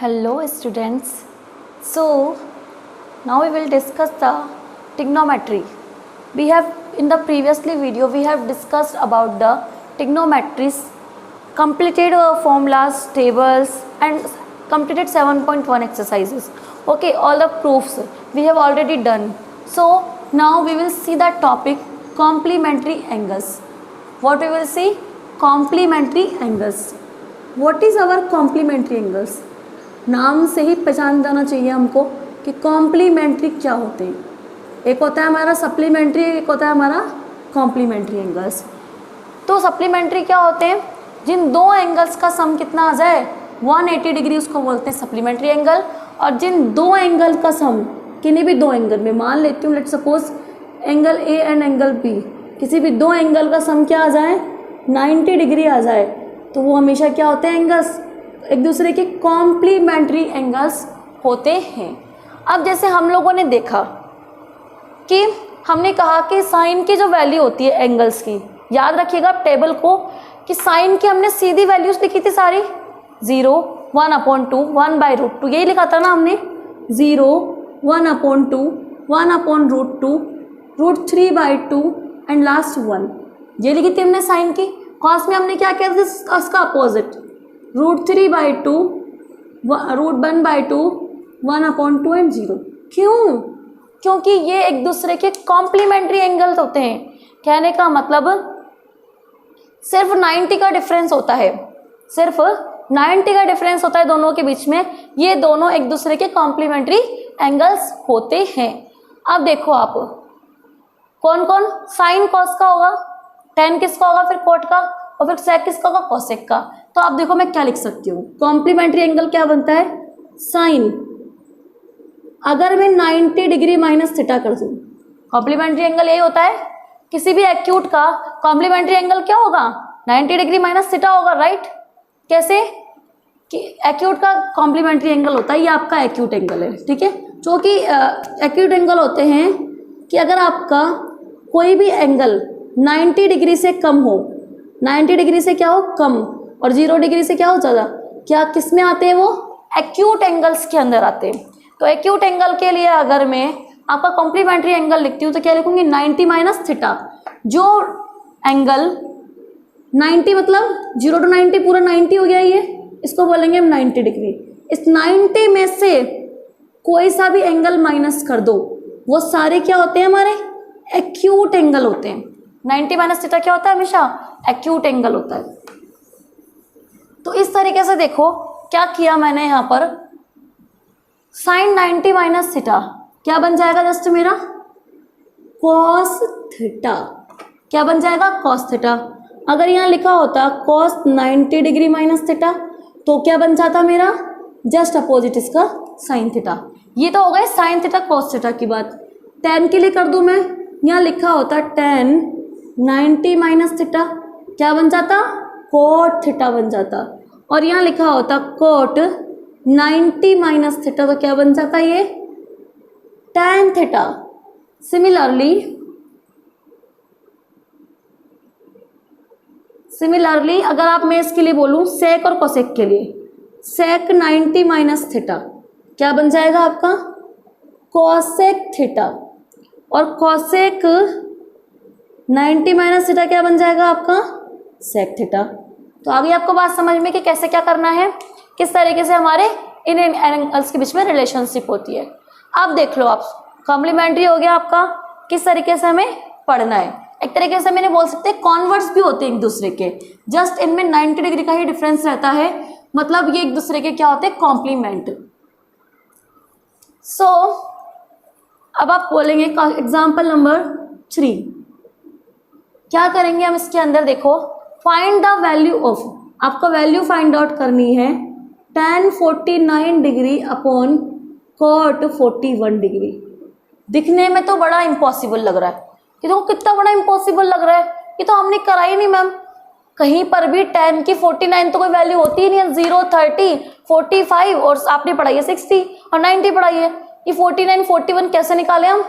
Hello students. So now we will discuss the trigonometry. We have in the previously video we have discussed about the trigonometries, completed formulas, tables and completed 7.1 exercises. Okay, all the proofs we have already done. So now we will see the topic complementary angles. What we will see? Complementary angles. What is our complementary angles? नाम से ही पहचान जाना चाहिए हमको कि complementary क्या होते हैं. एक होता है हमारा सप्लीमेंट्री, एक होता है हमारा कॉम्प्लीमेंट्री एंगल्स. तो सप्लीमेंट्री क्या होते हैं? जिन दो एंगल्स का सम कितना आ जाए 180 डिग्री उसको बोलते हैं सप्लीमेंट्री एंगल. और जिन दो एंगल का सम किन्हीं भी दो एंगल में, मान लेती हूँ let suppose angle A and angle B, किसी भी दो एंगल का सम क्या आ जाए 90 डिग्री आ जाए, तो वो हमेशा क्या होते हैं एंगल्स? एक दूसरे के कॉम्प्लीमेंट्री एंगल्स होते हैं. अब जैसे हम लोगों ने देखा कि हमने कहा कि साइन की जो वैल्यू होती है एंगल्स की, याद रखिएगा टेबल को कि साइन की हमने सीधी वैल्यूज लिखी थी सारी 0, 1/2, 1/√2, यही लिखा था ना हमने. 0, 1/2, 1/√2, √3/2 एंड लास्ट 1, ये लिखी थी हमने साइन की. कॉस में हमने क्या किया था? उसका अपोजिट √3/2, √1/2, 1/2 एंड 0. क्यों? क्योंकि ये एक दूसरे के कॉम्प्लीमेंट्री एंगल्स होते हैं. कहने का मतलब सिर्फ 90 का डिफरेंस होता है, सिर्फ 90 का डिफरेंस होता है दोनों के बीच में. ये दोनों एक दूसरे के कॉम्प्लीमेंट्री एंगल्स होते हैं. अब देखो आप कौन कौन, साइन कॉस का होगा, टेन किसका होगा, फिर कोट का, और फिर सेक किसका होगा, कोसेक का. तो आप देखो मैं क्या लिख सकती हूँ, कॉम्प्लीमेंट्री एंगल क्या बनता है? साइन. अगर मैं 90 डिग्री माइनस थीटा कर दूँ, कॉम्प्लीमेंट्री एंगल यही होता है. किसी भी एक्यूट का कॉम्प्लीमेंट्री एंगल क्या होगा? 90 डिग्री माइनस थीटा होगा, राइट. कैसे कि एक्यूट का कॉम्प्लीमेंट्री एंगल होता है, ये आपका एक्यूट एंगल है, ठीक है. जो कि एक्यूट एंगल होते हैं कि अगर आपका कोई भी एंगल 90 डिग्री से कम हो, 90 डिग्री से क्या हो कम, और 0 डिग्री से क्या हो ज़्यादा, क्या किस में आते हैं वो? एक्यूट एंगल्स के अंदर आते हैं. तो एक्यूट एंगल के लिए अगर मैं आपका कॉम्प्लीमेंट्री एंगल लिखती हूँ तो क्या लिखूंगी? 90 माइनस थीटा. जो एंगल 90 मतलब 0 to 90 पूरा 90 हो गया, ये इसको बोलेंगे हम 90 डिग्री. इस 90 में से कोई सा भी एंगल माइनस कर दो, वो सारे क्या होते हैं? हमारे एक्यूट एंगल होते हैं. 90 माइनस थीटा क्या होता है? हमेशा एक्यूट एंगल होता है. तो इस तरीके से देखो क्या किया मैंने यहाँ पर, साइन 90 माइनस थीटा क्या बन जाएगा? जस्ट मेरा कॉस थीटा. क्या बन जाएगा? Cos theta. अगर यहाँ लिखा होता कॉस 90 डिग्री माइनस थीटा तो क्या बन जाता मेरा? जस्ट अपोजिट इसका साइन थीटा. ये तो हो गए साइन थीटा कॉस थीटा की बात. टेन के लिए कर दूं मैं, यहाँ लिखा होता टेन 90 माइनस थीटा, क्या बन जाता? कोट थीटा बन जाता. और यहाँ लिखा होता कोट 90 माइनस थीटा, तो क्या बन जाता? ये टैन थीटा. सिमिलरली अगर आप मैं इसके लिए बोलूँ सेक और कोसेक के लिए, सेक 90 माइनस थीटा क्या बन जाएगा आपका? Cosec theta. और कोसेक 90 माइनस थीटा क्या बन जाएगा आपका? Sec theta. तो आगे आपको बात समझ में कि कैसे क्या करना है, किस तरीके से हमारे इन एंगल्स के बीच में रिलेशनशिप होती है. अब देख लो आप, कॉम्प्लीमेंट्री हो गया आपका, किस तरीके से हमें पढ़ना है. एक तरीके से मैंने बोल सकते हैं कॉन्वर्स भी होते हैं एक दूसरे के, जस्ट इनमें 90 डिग्री का ही डिफरेंस रहता है, मतलब ये एक दूसरे के क्या होते हैं? कॉम्प्लीमेंट. सो अब आप बोलेंगे एग्जाम्पल नंबर 3. क्या करेंगे हम इसके अंदर? देखो फाइंड द वैल्यू ऑफ, आपको वैल्यू फाइंड आउट करनी है tan 49 degree upon cot 41 degree. दिखने में तो बड़ा इम्पॉसिबल लग रहा है, कि देखो कितना बड़ा इम्पॉसिबल लग रहा है, ये तो हमने करा ही नहीं मैम. कहीं पर भी tan की 49 तो कोई वैल्यू होती ही नहीं है. 0, 30, 45 और आपने पढ़ाई है 60 और 90 पढ़ाई है. ये 49, 41 कैसे निकाले हम?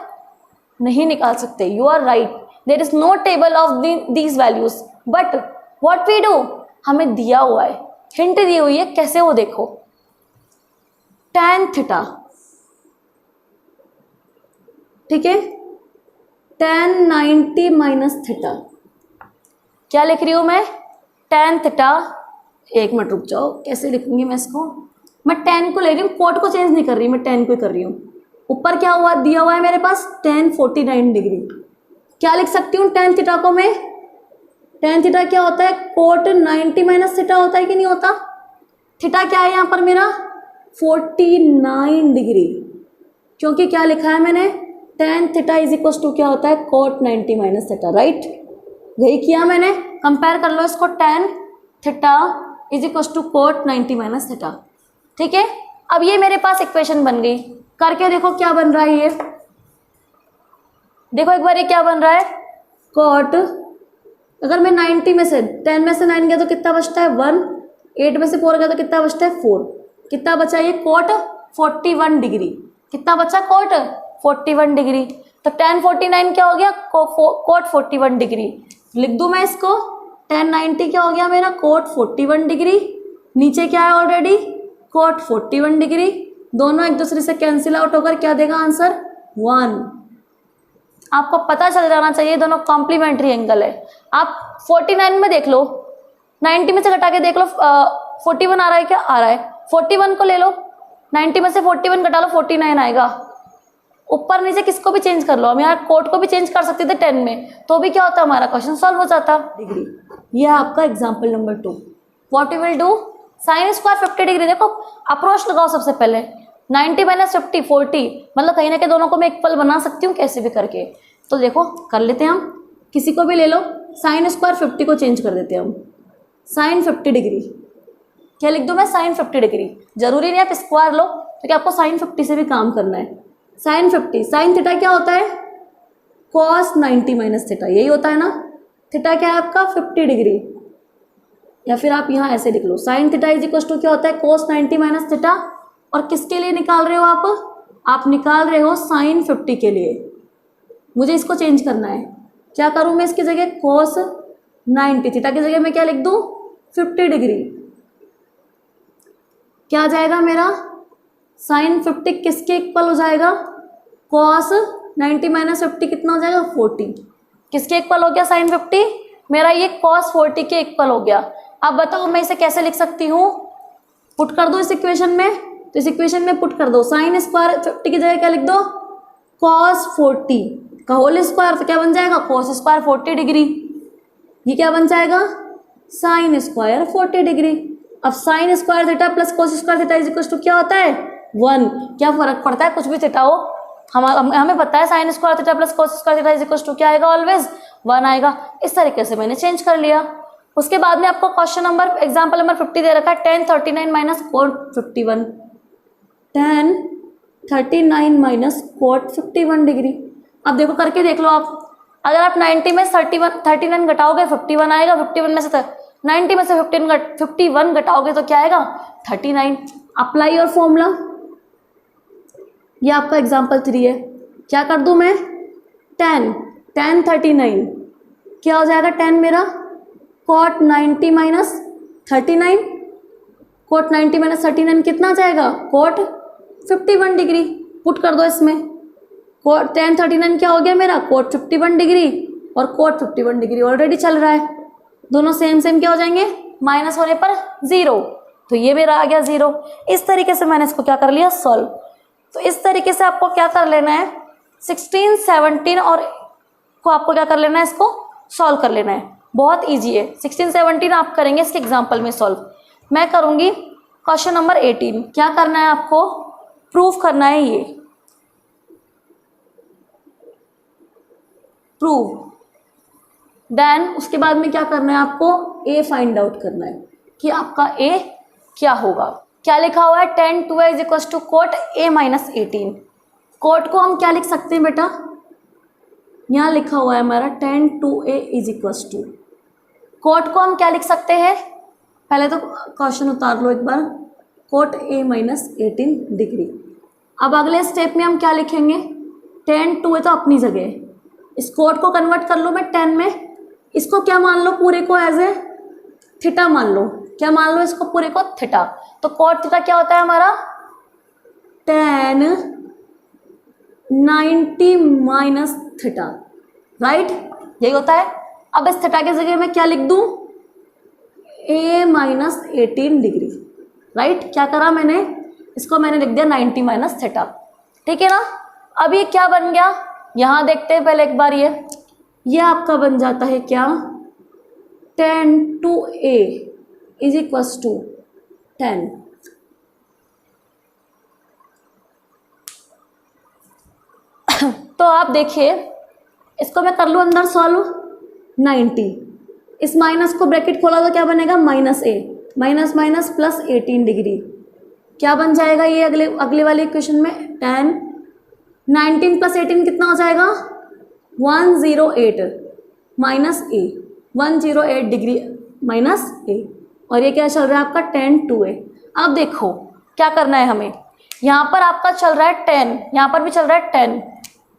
नहीं निकाल सकते. You are right, there is no table of these values, but what we do, हमें दिया हुआ है, हिंट दी हुई है, कैसे वो देखो. tan थीटा, ठीक है, tan 90 माइनस थीटा। क्या लिख रही हूं मैं? tan थीटा, एक मिनट रुक जाओ, कैसे लिखूंगी मैं इसको? मैं tan को ले रही हूँ, कोट को चेंज नहीं कर रही, मैं tan को ही कर रही हूँ। ऊपर क्या हुआ दिया हुआ है मेरे पास? tan 49 degree. क्या लिख सकती हूँ tan थीटा को मैं? tan थीटा क्या होता है? कोट 90 माइनस थीटा होता है कि नहीं होता? थीटा क्या है यहाँ पर मेरा? 49 डिग्री, क्योंकि क्या लिखा है मैंने? tan theta is equal to क्या होता है? Cot 90 minus theta, right? यही किया मैंने, कंपेयर कर लो इसको, tan theta is equal to cot 90 minus theta, ठीक है। अब ये मेरे पास इक्वेशन बन गई, करके देखो क्या बन रहा है ये, देखो एक बार ये क्या बन रहा है? कोट, अगर मैं 90 में से 10 में से 9 गया तो कितना बचता है? 1, 8 में से 4 गया तो कितना बचता है? 4। कितना बचा ये? Cot 41 degree. कितना बचा? Coat 41 degree. तो tan 49 क्या हो गया? Cot 41 degree. लिख दूं मैं इसको? tan 90 क्या हो गया मेरा? Cot 41 degree. नीचे क्या है ऑलरेडी? Coat 41 degree. दोनों एक दूसरे से कैंसिल आउट होकर क्या देगा आंसर? 1। आपको पता चल जाना चाहिए दोनों कॉम्प्लीमेंट्री एंगल है। आप 49 में देख लो, 90 में से घटा के देख लो, 41 आ रहा है क्या? आ रहा है। 41 को ले लो, 90 में से 41 घटा लो, 49 आएगा। ऊपर नीचे किसको भी चेंज कर लो, हम यहाँ कोट को भी चेंज कर सकते थे 10 में, तो भी क्या होता हमारा क्वेश्चन सॉल्व हो जाता। डिग्री, ये आपका example number 2। What you will do? Sine square 50 degree. देखो अप्रोच लगाओ सबसे पहले, 90 माइनस 50 40, मतलब कहीं ना कहीं दोनों को मैं इक्वल बना सकती हूँ कैसे भी करके। तो देखो कर लेते हैं हम, किसी को भी ले लो, साइन स्क्वायर 50 को चेंज कर देते हैं हम, साइन 50 डिग्री। क्या लिख दूँ मैं? Sine 50 degree. जरूरी नहीं आप स्क्वायर लो, क्योंकि आपको साइन 50 से भी काम करना है। साइन 50, साइन थीटा क्या होता है? कॉस 90 माइनस थीटा, यही होता है ना। थीटा क्या है आपका? 50 डिग्री। या फिर आप यहाँ ऐसे लिख लो, sine theta is equal to क्या होता है? Cos 90 minus theta. और किसके लिए निकाल रहे हो आप निकाल रहे हो साइन 50 के लिए। मुझे इसको चेंज करना है, क्या करूँ मैं इसकी जगह? कोस 90, थीटा की जगह मैं क्या लिख दूँ? 50 डिग्री। क्या आ जाएगा मेरा? साइन 50 किसके इक्वल हो जाएगा? कॉस 90 माइनस 50 कितना हो जाएगा? 40। किसके इक्वल हो गया साइन 50? मेरा ये कॉस 40 के इक्वल हो गया। अब बताओ मैं इसे कैसे लिख सकती हूँ? पुट कर दो इस इक्वेशन में, तो इस इक्वेशन में पुट कर दो, साइन स्क्वायर 50 की जगह क्या लिख दो? कॉस 40 का होल स्क्वायर, तो क्या बन जाएगा? Cos square 40 degree. ये क्या बन जाएगा? Sine square 40 degree. अब sine square theta plus cos square theta is equal to क्या होता है? 1। क्या फर्क पड़ता है, कुछ भी थीटा हो, हमें पता है sine square theta plus cos square theta is equal to क्या आएगा? ऑलवेज 1 आएगा। इस तरीके से मैंने चेंज कर लिया। उसके बाद में आपको क्वेश्चन नंबर एग्जाम्पल नंबर 50 दे रखा है, tan 39 minus cot 51, tan 39 minus cot 51 degree. अब देखो करके देख लो आप, अगर आप 90 में 39 घटाओगे 51 आएगा, 51 में से 90 में से 51 घटाओगे तो क्या आएगा? 39। Apply your formula. ये आपका एग्जाम्पल 3 है। क्या कर दूं मैं? tan 39 क्या हो जाएगा? tan मेरा cot 90 माइनस 39, cot 90 माइनस 39 कितना आ जाएगा? cot 51 degree. पुट कर दो इसमें, tan 39 क्या हो गया मेरा? cot 51 डिग्री, और cot 51 डिग्री ऑलरेडी चल रहा है, दोनों सेम सेम क्या हो जाएंगे? माइनस होने पर 0, तो ये मेरा आ गया 0। इस तरीके से मैंने इसको क्या कर लिया? सॉल्व। तो इस तरीके से आपको क्या कर लेना है? 16, 17 और को आपको क्या कर लेना है? इसको सॉल्व कर लेना है। बहुत इजी है। 16, 17 आप करेंगे इसके एग्जाम्पल में सॉल्व। मैं करूंगी क्वेश्चन नंबर 18। क्या करना है आपको? प्रूफ करना है ये, प्रूव। देन उसके बाद में क्या करना है आपको? ए फाइंड आउट करना है कि आपका ए क्या होगा। क्या लिखा हुआ है? tan 2a is equal to cot a minus 18। Cot को हम क्या लिख सकते हैं बेटा? यहाँ लिखा हुआ है हमारा tan 2a is equal to, cot को हम क्या लिख सकते हैं? पहले तो क्वेश्चन उतार लो एक बार, कोट a माइनस 18 डिग्री। अब अगले स्टेप में हम क्या लिखेंगे? tan 2a तो अपनी जगह, इस कोट को कन्वर्ट कर लो मैं 10 में, इसको क्या मान लो? पूरे को एज ए थीटा मान लो। क्या मान लो इसको? पूरे को थीटा। तो कोट थीटा क्या होता है हमारा? tan 90 माइनस थीटा, राइट, यही होता है। अब इस थीटा की जगह मैं क्या लिख दूं, a माइनस 18 डिग्री, राइट। क्या करा मैंने, इसको मैंने लिख दिया 90 माइनस थीटा, ठीक है ना। अब ये क्या बन गया, यहां देखते हैं पहले एक बार, ये आपका बन जाता है क्या, tan 2a is equals to 10। तो आप देखिए, इसको मैं कर लूँ अंदर सॉल्व, 90, इस माइनस को ब्रैकेट खोला तो क्या बनेगा, minus a, minus minus plus 18 degree, क्या बन जाएगा ये अगले वाले इक्वेशन में, tan 19 प्लस 18 कितना हो जाएगा, 108 minus a, 108 degree minus a, और ये क्या चल रहा है आपका tan 2a। अब देखो क्या करना है हमें, यहाँ पर आपका चल रहा है 10, यहाँ पर भी चल रहा है 10,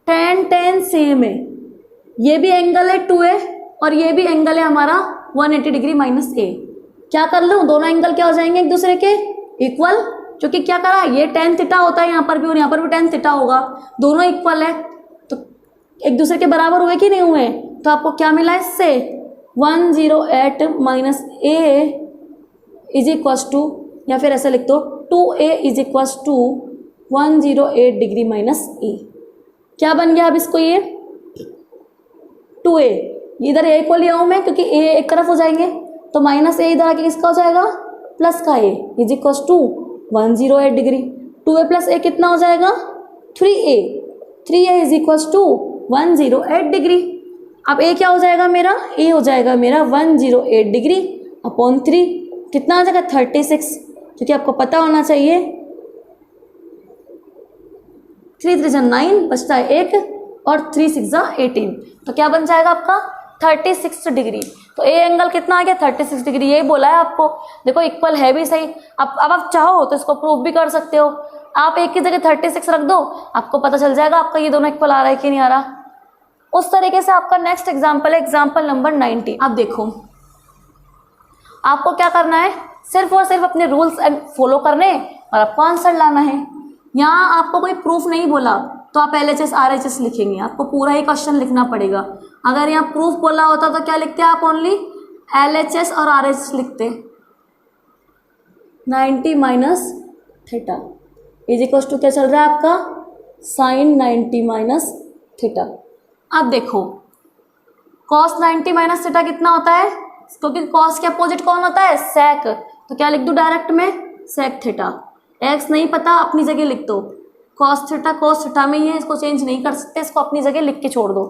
tan सेम है, ये भी एंगल है 2a और ये भी एंगल है हमारा 180 डिग्री माइनस a। क्या कर लूँ, दोनों एंगल क्या हो जाएंगे एक दूसरे के इक्वल, क्योंकि क्या करा, ये tan थीटा होता है यहाँ पर भी और यहाँ पर भी tan थीटा होगा, दोनों इक्वल है तो एक दूसरे के बराबर हुए कि नहीं हुए। तो आपको क्या मिला इससे, 108 minus a is equals to, या फिर ऐसे लिख दो 2a is equals to 108 degree minus a। क्या बन गया अब इसको, ये 2a, इधर a को लिया हूँ मैं क्योंकि a एक तरफ हो जाएंगे, तो माइनस a इधर आके किसका हो जाएगा, प्लस का a is equals to 108 degree, 2a plus a कितना हो जाएगा, 3a, 3a is equals to 108 degree. अब a क्या हो जाएगा मेरा, a हो जाएगा मेरा 108 डिग्री अपॉन 3, कितना आ जाएगा 36, क्योंकि आपको पता होना चाहिए 3 3 9 बचता है 1 और 3 6 18, तो क्या बन जाएगा आपका 36 डिग्री। तो ए एंगल कितना आ गया 36 डिग्री, यही बोला है आपको, देखो इक्वल है भी सही। अब आप चाहो तो इसको प्रूव भी कर सकते हो, आप एक की जगह 36 रख दो, आपको पता चल जाएगा आपका ये दोनों इक्वल आ रहा है कि नहीं आ रहा। उस तरीके से आपका नेक्स्ट एग्जाम्पल है एग्जाम्पल नंबर 90। अब देखो आपको क्या करना है, सिर्फ और सिर्फ अपने रूल्स एंड फॉलो करने और आपको आंसर लाना है। यहाँ आपको कोई प्रूफ नहीं बोला तो आप LHS RHS लिखेंगे, आपको पूरा ही क्वेश्चन लिखना पड़ेगा। अगर यहाँ प्रूफ बोला होता तो क्या लिखते आप, ओनली LHS और RHS लिखते। 90 minus theta is equal to क्या चल रहा है आपका, साइन 90 माइनस थीटा। अब देखो कॉस 90 माइनस थीटा कितना होता है, क्योंकि कॉस के अपोजिट कौन होता है, सेक, तो क्या लिख दूँ डायरेक्ट में, सेक थीटा। एक्स नहीं पता अपनी जगह लिख दो, कॉस थीटा में ही है, इसको चेंज नहीं कर सकते, इसको अपनी जगह लिख के छोड़ दो।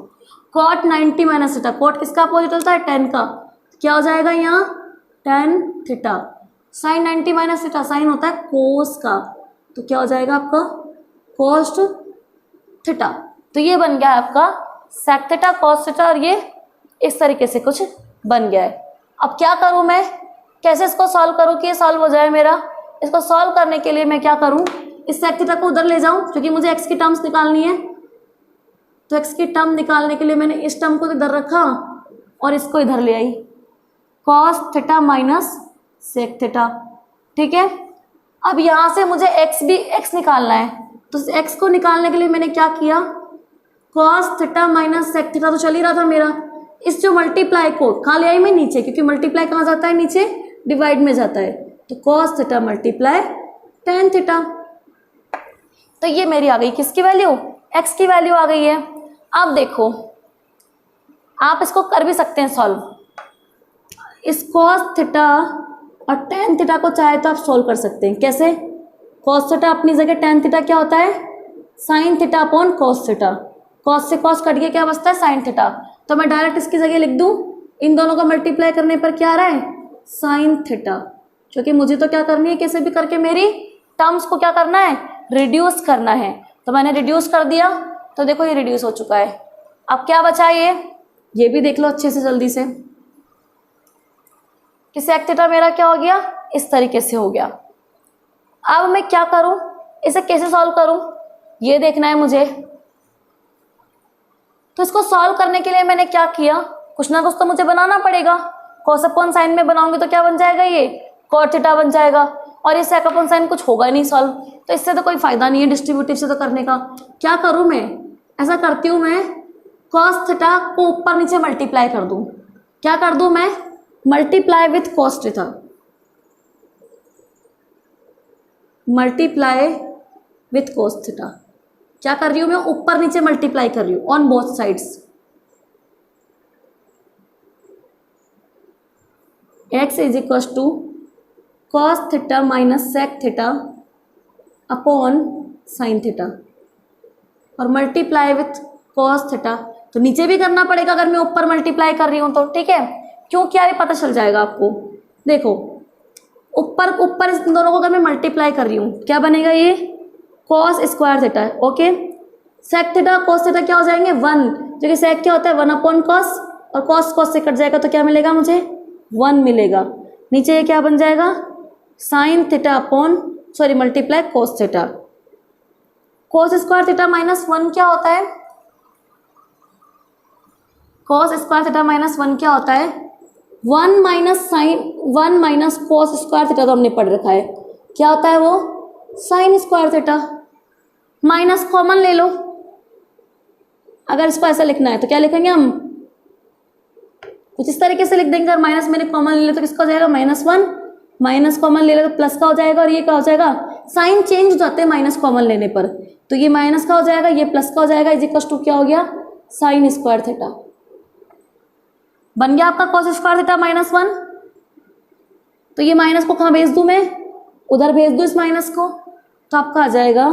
कॉट 90 माइनस थीटा, कॉट किसका अपोजिट होता है, tan का, क्या हो जाएगा यहाँ tan theta. Sine 90 minus theta, sine होता है कोस का, तो क्या हो जाएगा आपका कोस थीटा। तो ये बन गया आपका सेक थीटा कॉस थीटा, और ये इस तरीके से कुछ बन गया है। अब क्या करूँ मैं, कैसे इसको सॉल्व करूँ कि ये सॉल्व हो जाए मेरा। इसको सॉल्व करने के लिए मैं क्या करूँ, इस सेक थीटा को उधर ले जाऊँ, क्योंकि मुझे एक्स की टर्म्स निकालनी है। तो एक्स की टर्म निकालने के लिए मैंने इस टर्म को इधर रखा और इसको इधर ले आई, cos theta minus sec theta, ठीक है। अब यहाँ से मुझे एक्स निकालना है, तो एक्स को निकालने के लिए मैंने क्या किया, cos theta minus sec theta तो चल ही रहा था मेरा, इस जो मल्टीप्लाई को कहाँ ले आई मैं, नीचे, क्योंकि मल्टीप्लाई कहाँ जाता है, नीचे डिवाइड में जाता है, तो cos theta multiply tan theta. तो ये मेरी आ गई किसकी वैल्यू, एक्स की वैल्यू आ गई है। अब देखो आप इसको कर भी सकते हैं सॉल्व, इस कॉस थीटा और tan थीटा को चाहे तो आप सॉल्व कर सकते हैं। कैसे, कॉस थीटा अपनी जगह, tan थीटा क्या होता है, sine theta upon cos theta, cos से कॉस कट के क्या बचता है, साइन थीटा। तो मैं डायरेक्ट इसकी जगह लिख दूं, इन दोनों को मल्टीप्लाई करने पर क्या आ रहा है, साइन थीटा, क्योंकि मुझे तो क्या करनी है, कैसे भी करके मेरी टर्म्स को क्या करना है, रिड्यूस करना है। तो मैंने रिड्यूस कर दिया, तो देखो ये रिड्यूस हो चुका है। अब क्या बचा, ये भी देख लो अच्छे से जल्दी से कि सेक थीटा मेरा क्या हो गया, इस तरीके से हो गया। अब मैं क्या करूं, इसे कैसे सॉल्व करूं, ये देखना है मुझे। तो इसको सॉल्व करने के लिए मैंने क्या किया, कुछ ना कुछ तो मुझे बनाना पड़ेगा। कॉस अपॉन साइन में बनाऊंगी तो क्या बन जाएगा, ये कॉट थीटा बन जाएगा, और ये sec अपॉन साइन कुछ होगा नहीं सॉल्व, तो इससे तो कोई फायदा नहीं है डिस्ट्रीब्यूटिव से तो करने का। क्या करूं मैं, ऐसा करती हूँ मैं cos थीटा को ऊपर नीचे मल्टीप्लाई कर दूं। क्या कर दूं मैं, multiply with cos theta, multiply with cos theta. क्या कर रही हूं मैं, ऊपर नीचे मल्टीप्लाई कर रही हूं on both sides. x is equal to cos theta minus sec theta upon sine theta और मल्टीप्लाई विथ cos थीटा। तो नीचे भी करना पड़ेगा अगर मैं ऊपर मल्टीप्लाई कर रही हूं तो, ठीक है। क्यों, क्या, ये पता चल जाएगा आपको। देखो ऊपर इस दोनों को अगर मैं मल्टीप्लाई कर रही हूँ क्या बनेगा, ये cos स्क्वायर थीटा है, okay. sec theta cos theta क्या हो जाएंगे, 1, जो कि sec क्या होता है 1 अपॉन cos, और cos से कट जाएगा तो क्या मिलेगा मुझे, 1 मिलेगा। नीचे ये क्या बन जाएगा, sine theta upon multiply cos theta. cos square theta minus 1 क्या होता है, cos स्क्वायर थीटा माइनस 1 क्या होता है, 1 माइनस cos स्क्वायर थीटा तो हमने पढ़ रखा है, क्या होता है वो, sign square theta. Minus common ले लो, अगर इसको ऐसा लिखना है तो क्या लिखेंगे हम, कुछ इस तरीके से लिख देंगे। अगर माइनस मैंने कॉमन ले लिया तो किसका हो जाएगा, -1, माइनस कॉमन ले लो तो प्लस का हो जाएगा, और ये क्या हो जाएगा, साइन चेंज हो जाते हैं माइनस कॉमन लेने पर, तो ये माइनस का हो जाएगा, ये प्लस का हो जाएगा, इज इक्वल टू क्या हो गया, साइन स्क्वायर थीटा। बन गया आपका cos स्क्वायर थीटा -1। तो ये माइनस को कहाँ भेज दूं मैं, उधर भेज दूं इस माइनस को, तो आपका आ जाएगा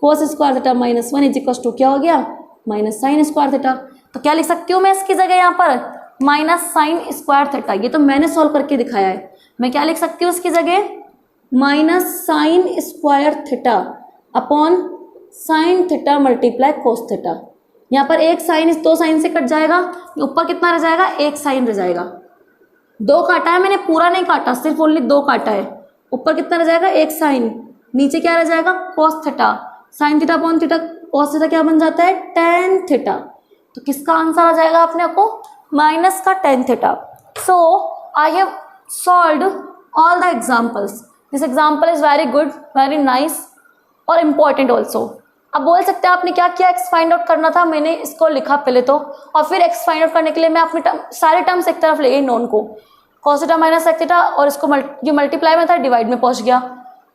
cos square theta -1 is equal to क्या हो गया, माइनस साइन स्क्वायर थीटा। तो क्या लिख सकती हूँ मैं इसकी जगह यहाँ पर, माइनस साइन स्क्वायर थीटा। ये तो मैंने सॉल्व करके दिखाया है, मैं क्या लिख सकती हूँ इसकी जगह, minus sign square theta upon sine theta multiply cos theta. यहाँ पर एक साइन इस 2 साइन से कट जाएगा, ऊपर कितना रह जाएगा, एक साइन रह जाएगा। 2 काटा है मैंने, पूरा नहीं काटा, सिर्फ ओनली 2 काटा है। ऊपर कितना रह जाएगा, एक साइन, नीचे क्या रह जाएगा, cos theta, sine theta upon theta, cos theta क्या बन जाता है, tan थीटा। तो किसका आंसर आ जाएगा अपने आपको, माइनस का tan theta. So I have solved all the examples. This example is very good, very nice और इम्पॉर्टेंट ऑल्सो। अब बोल सकते हैं आपने क्या किया, एक्स फाइंड आउट करना था, मैंने इसको लिखा पहले तो, और फिर एक्स फाइंड आउट करने के लिए मैं अपने सारे टर्म्स एक तरफ ले गई नॉन को, cos theta minus sec theta, और इसको जो मल्टीप्लाई में था डिवाइड में पहुंच गया।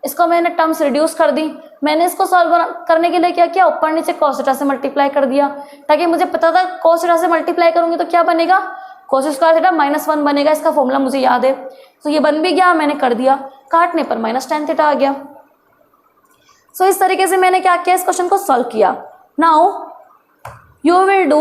इसको मैंने टर्म्स रिड्यूस कर दी। मैंने इसको सॉल्व करने के लिए क्या किया, ऊपर नीचे cos थीटा से मल्टीप्लाई कर दिया, ताकि मुझे पता था cos थीटा से मल्टीप्लाई करूंगी तो क्या बनेगा, cos स्क्वायर थीटा -1 बनेगा। इसका फॉर्मूला मुझे याद है, तो ये बन भी गया, मैंने कर दिया, काटने पर माइनस tan थीटा आ गया। सो इस तरीके से मैंने क्या किया, इस क्वेश्चन को सॉल्व किया। Now you will do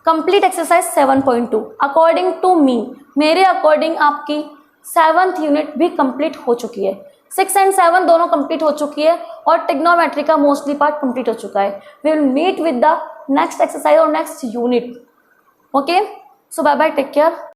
complete exercise 7.2 according to me. मेरे अकॉर्डिंग आपकी 7th यूनिट भी कंप्लीट हो चुकी है, 6 and 7 दोनों कंप्लीट हो चुकी है, और टिग्नोमेट्री का मोस्टली पार्ट कंप्लीट हो चुका है। We will meet with the next exercise और next unit. Okay, so bye bye, take care.